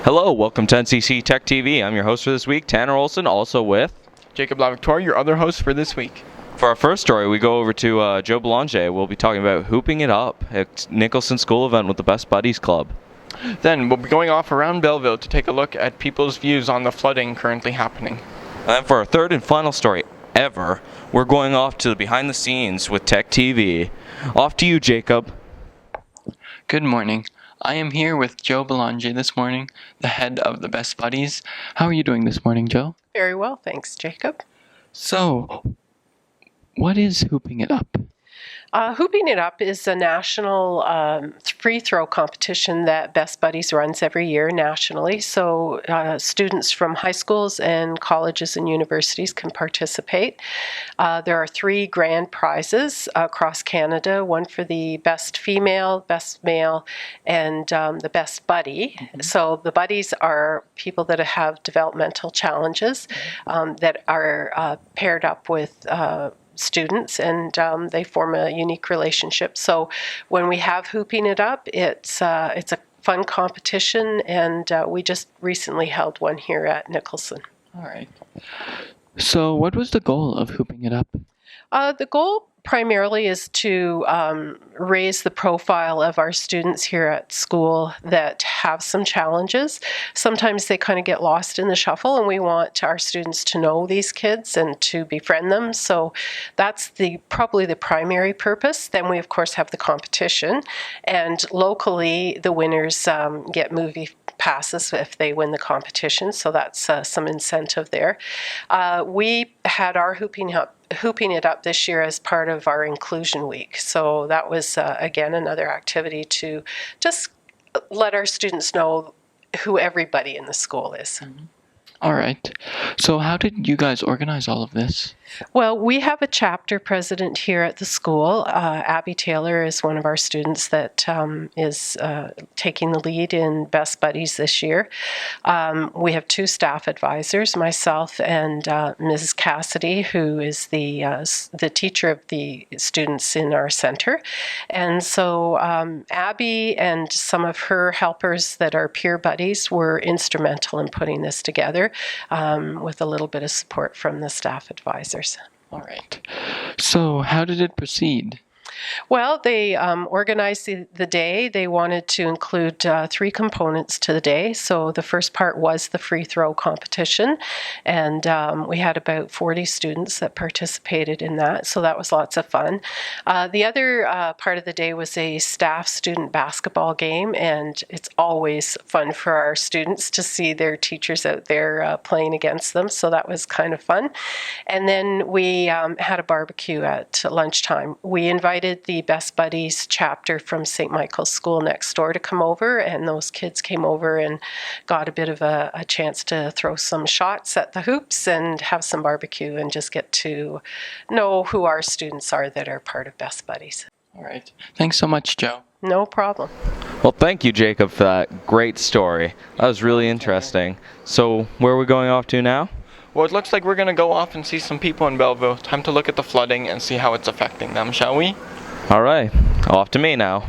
Hello, welcome to NCC Tech TV. I'm your host for this week, Tanner Olson, also with Jacob LaVictoire, your other host for this week. For our first story, we go over to Joe Belanger. We'll be talking about hooping it up at Nicholson School event with the Best Buddies Club. Then we'll be going off around Belleville to take a look at people's views on the flooding currently happening. And then for our third and final story ever, we're going off to the behind the scenes with Tech TV. Off to you, Jacob. Good morning. I am here with Joe Belanger this morning, the head of the Best Buddies. How are you doing this morning, Joe? Very well, thanks, Jacob. So, what is Hooping It Up? Hooping It Up is a national free throw competition that Best Buddies runs every year nationally. So students from high schools and colleges and universities can participate. There are 3 grand prizes across Canada, one for the best female, best male, and the best buddy. Mm-hmm. So the buddies are people that have developmental challenges that are paired up with students, and they form a unique relationship. So when we have Hooping It Up, it's a fun competition, and we just recently held one here at Nicholson. All right. So what was the goal of Hooping It Up? The goal primarily is to raise the profile of our students here at school that have some challenges. Sometimes they kind of get lost in the shuffle, and we want our students to know these kids and to befriend them. So that's probably the primary purpose. Then we, of course, have the competition, and locally the winners get movie passes if they win the competition, so that's some incentive there. We had our Hooping It Up this year as part of our Inclusion Week, so that was again another activity to just let our students know who everybody in the school is. Mm-hmm. All right. So how did you guys organize all of this? Well, we have a chapter president here at the school. Abby Taylor is one of our students that is taking the lead in Best Buddies this year. We have 2 staff advisors, myself and Mrs. Cassidy, who is the teacher of the students in our center. And so Abby and some of her helpers that are peer buddies were instrumental in putting this together. With a little bit of support from the staff advisors. All right. So how did it proceed? Well, they organized the day. They wanted to include 3 components to the day. So the first part was the free throw competition, and we had about 40 students that participated in that, so that was lots of fun. The other part of the day was a staff-student basketball game, and it's always fun for our students to see their teachers out there playing against them, so that was kind of fun. And then we had a barbecue at lunchtime. We invited the Best Buddies chapter from St. Michael's School next door to come over, and those kids came over and got a bit of a chance to throw some shots at the hoops and have some barbecue and just get to know who our students are that are part of Best Buddies. All right. Thanks so much, Joe. No problem. Well, thank you, Jacob, for that great story. That was really interesting. So where are we going off to now? Well, it looks like we're going to go off and see some people in Belleville. Time to look at the flooding and see how it's affecting them, shall we? All right, off to me now.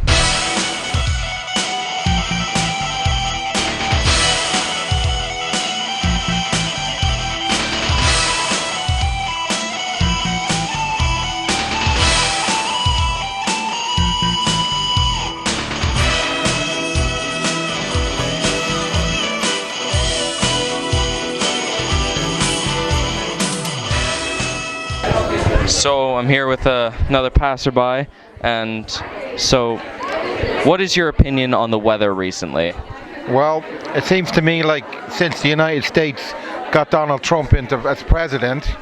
So I'm here with another passerby, and so what is your opinion on the weather recently? Well, it seems to me like since the United States got Donald Trump as president,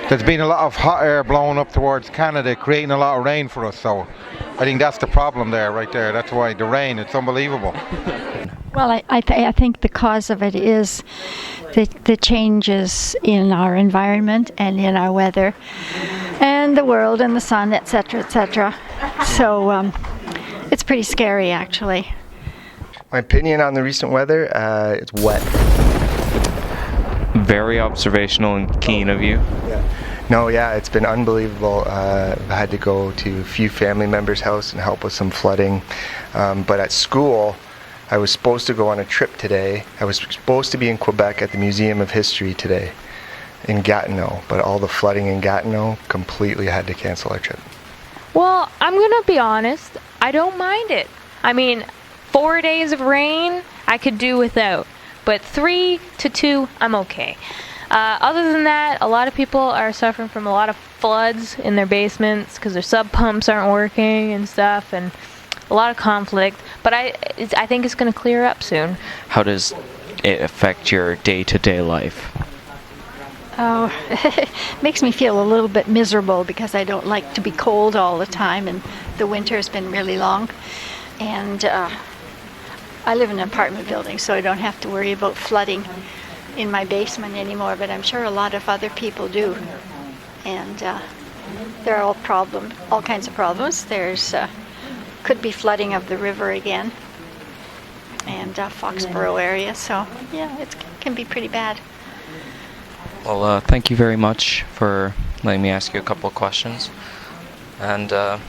there's been a lot of hot air blowing up towards Canada, creating a lot of rain for us. So I think that's the problem there, right there. That's why the rain, it's unbelievable. Well, I think the cause of it is the changes in our environment and in our weather and the world and the sun, etc., etc. So it's pretty scary, actually. My opinion on the recent weather, it's wet. Very observational and keen of you. Yeah, it's been unbelievable. I had to go to a few family members' house and help with some flooding. But at school, I was supposed to go on a trip today. I was supposed to be in Quebec at the Museum of History today in Gatineau, but all the flooding in Gatineau completely had to cancel our trip. Well, I'm gonna be honest, I don't mind it. I mean, 4 days of rain, I could do without. But 3 to 2, I'm okay. Other than that, a lot of people are suffering from a lot of floods in their basements because their sub pumps aren't working and stuff, and a lot of conflict. But I think it's going to clear up soon. How does it affect your day-to-day life? Oh, it makes me feel a little bit miserable because I don't like to be cold all the time, and the winter has been really long. And I live in an apartment building, so I don't have to worry about flooding in my basement anymore, but I'm sure a lot of other people do. And there are all kinds of problems. There's could be flooding of the river again, and Foxborough area, so yeah, it can be pretty bad. Well, thank you very much for letting me ask you a couple of questions, and have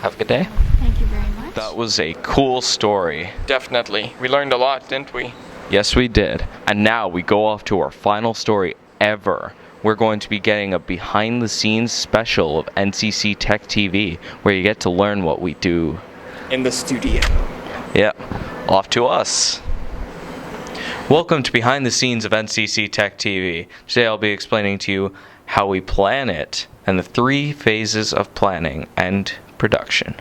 a good day. Thank you very much. That was a cool story. Definitely. We learned a lot, didn't we? Yes, we did. And now we go off to our final story ever. We're going to be getting a behind-the-scenes special of NCC Tech TV, where you get to learn what we do. In the studio. Yep, off to us. Welcome to Behind the Scenes of NCC Tech TV. Today I'll be explaining to you how we plan it and the 3 phases of planning and production.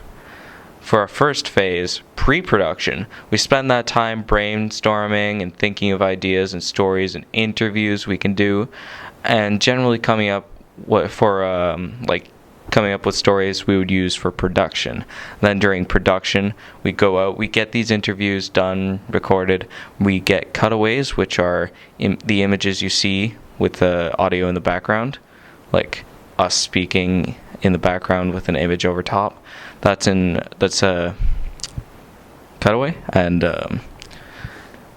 For our first phase, pre-production, we spend that time brainstorming and thinking of ideas and stories and interviews we can do, and generally coming up with stories we would use for production. Then during production, we go out, we get these interviews done, recorded. We get cutaways, which are the images you see with the audio in the background, like us speaking in the background with an image over top. That's a cutaway, and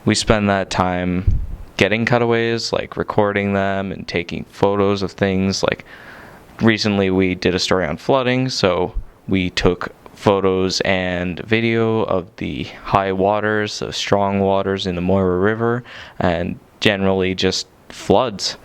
we spend that time getting cutaways, like recording them and taking photos of things. Like recently we did a story on flooding, so we took photos and video of the high waters, the strong waters in the Moira River, and generally just floods.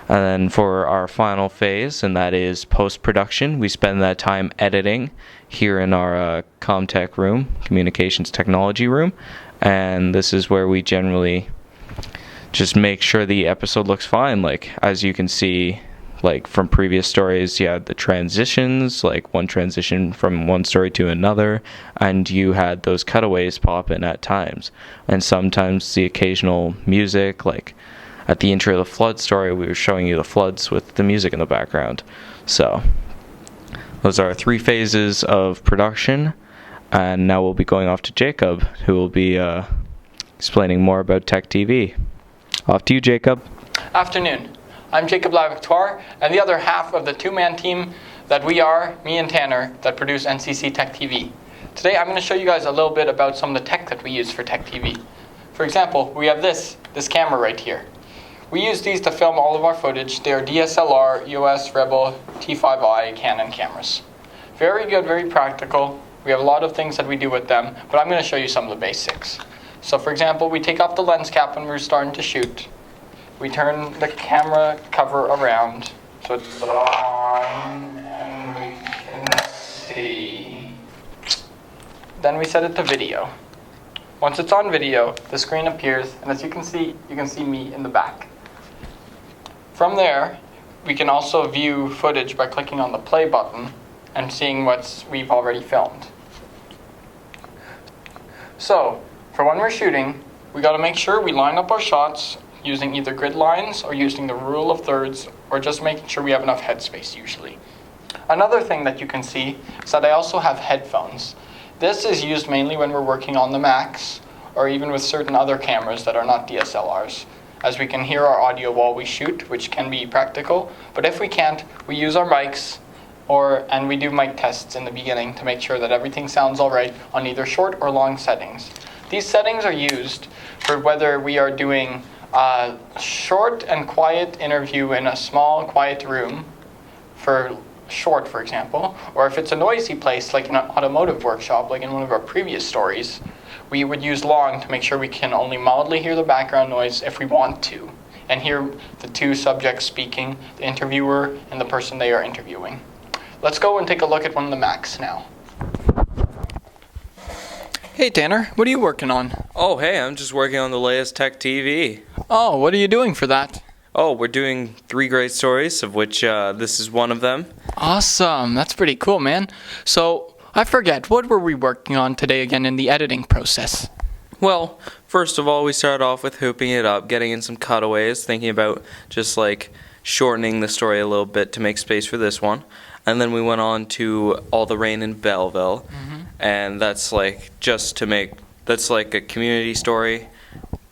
And then for our final phase, and that is post-production, we spend that time editing here in our Comtech room, communications technology room, and this is where we generally just make sure the episode looks fine. Like, as you can see, like from previous stories, you had the transitions, like one transition from one story to another, and you had those cutaways pop in at times, and sometimes the occasional music, like at the intro of the flood story, we were showing you the floods with the music in the background. So those are our 3 phases of production, and now we'll be going off to Jacob, who will be explaining more about Tech TV. Off to you, Jacob. Afternoon. I'm Jacob Lavictoire, and the other half of the 2-man team that we are, me and Tanner, that produce NCC Tech TV. Today I'm going to show you guys a little bit about some of the tech that we use for Tech TV. For example, we have this camera right here. We use these to film all of our footage. They are DSLR, EOS, Rebel, T5i, Canon cameras. Very good, very practical. We have a lot of things that we do with them, but I'm going to show you some of the basics. So for example, we take off the lens cap when we're starting to shoot. We turn the camera cover around so it's on and we can see. Then we set it to video. Once it's on video, the screen appears, and as you can see me in the back. From there, we can also view footage by clicking on the play button and seeing what we've already filmed. So, for when we're shooting, we got to make sure we line up our shots using either grid lines or using the rule of thirds, or just making sure we have enough headspace usually. Another thing that you can see is that I also have headphones. This is used mainly when we're working on the Macs, or even with certain other cameras that are not DSLRs, as we can hear our audio while we shoot, which can be practical. But if we can't, we use our mics, and we do mic tests in the beginning to make sure that everything sounds all right on either short or long settings. These settings are used for whether we are doing a short and quiet interview in a small, quiet room for short, for example, or if it's a noisy place like an automotive workshop, like in one of our previous stories, we would use long to make sure we can only mildly hear the background noise if we want to, and hear the two subjects speaking, the interviewer and the person they are interviewing. Let's go and take a look at one of the Macs now. Hey Tanner, what are you working on? Oh, hey, I'm just working on the latest tech TV. Oh, what are you doing for that? Oh, we're doing 3 great stories, of which this is one of them. Awesome, that's pretty cool, man. So, I forget, what were we working on today again in the editing process? Well, first of all, we started off with hooping it up, getting in some cutaways, thinking about just like shortening the story a little bit to make space for this one. And then we went on to All the Rain in Belleville, and that's like that's like a community story,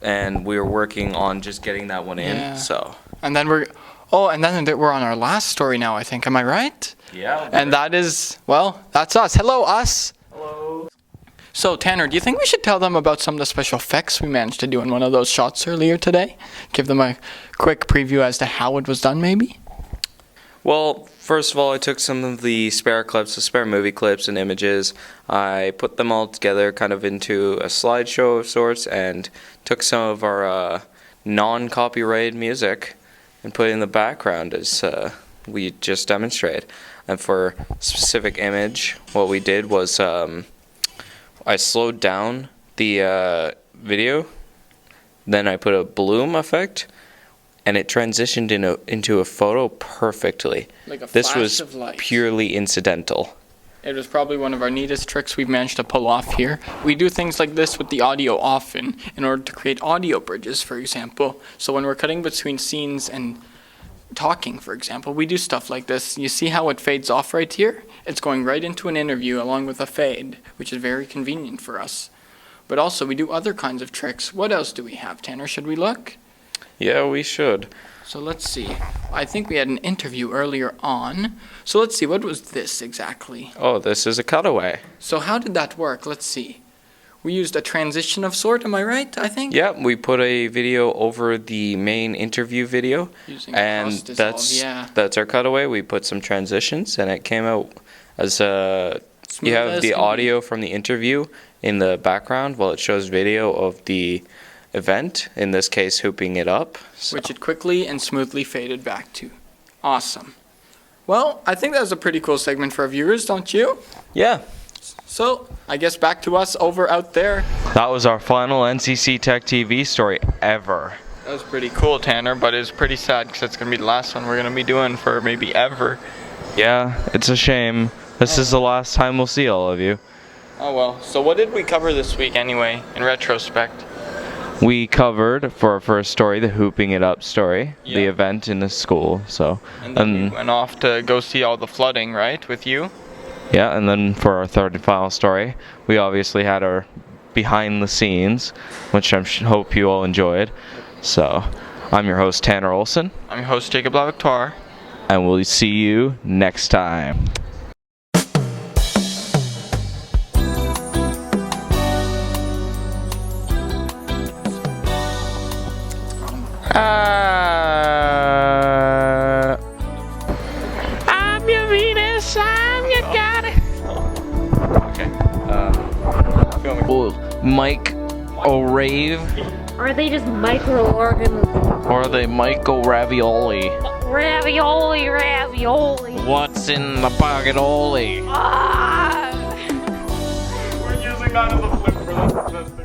and we were working on just getting that one in. Yeah. So. And then we're on our last story now, I think. Am I right? Yeah. And that is, well, that's us. Hello, us. Hello. So, Tanner, do you think we should tell them about some of the special effects we managed to do in one of those shots earlier today? Give them a quick preview as to how it was done, maybe? Well, first of all, I took some of the spare clips, the spare movie clips and images. I put them all together kind of into a slideshow of sorts and took some of our non-copyrighted music and put it in the background as we just demonstrated. And for specific image, what we did was I slowed down the video, then I put a bloom effect, and it transitioned into a photo perfectly. Like a This flash was of light. purely incidental. It was probably one of our neatest tricks we've managed to pull off here. We do things like this with the audio often in order to create audio bridges, for example. So when we're cutting between scenes and talking, for example, we do stuff like this. You see how it fades off right here? It's going right into an interview along with a fade, which is very convenient for us. But also, we do other kinds of tricks. What else do we have, Tanner? Should we look? Yeah, we should. So let's see. I think we had an interview earlier on. So let's see, what was this exactly? Oh, this is a cutaway. So how did that work? Let's see. We used a transition of sort, am I right, I think? Yeah, we put a video over the main interview video, Using and cross dissolve, that's our cutaway. We put some transitions, and it came out as you have as the can audio from the interview in the background while it shows video of the event, in this case hooping it up. So. Which it quickly and smoothly faded back to. Awesome. Well, I think that was a pretty cool segment for our viewers, don't you? Yeah. So, I guess back to us over out there. That was our final NCC Tech TV story ever. That was pretty cool, Tanner, but it's pretty sad because it's going to be the last one we're going to be doing for maybe ever. Yeah, it's a shame. This is the last time we'll see all of you. Oh well, so what did we cover this week anyway, in retrospect? We covered, for our first story, the Hooping It Up story, Yeah. the event in the school. So, And then we went off to go see all the flooding, right, with you? yeah, and then for our third and final story, we obviously had our behind the scenes, which I hope you all enjoyed. So, I'm your host, Tanner Olson, I'm your host, Jacob LaVictoire. and we'll see you next time. I'm your Venus, I'm your goddess. Mike O'Rave, Or are they just microorganisms? or are they Michael Ravioli? Ravioli. What's in the pocket-oli? Ah! We're using that as a flip for this.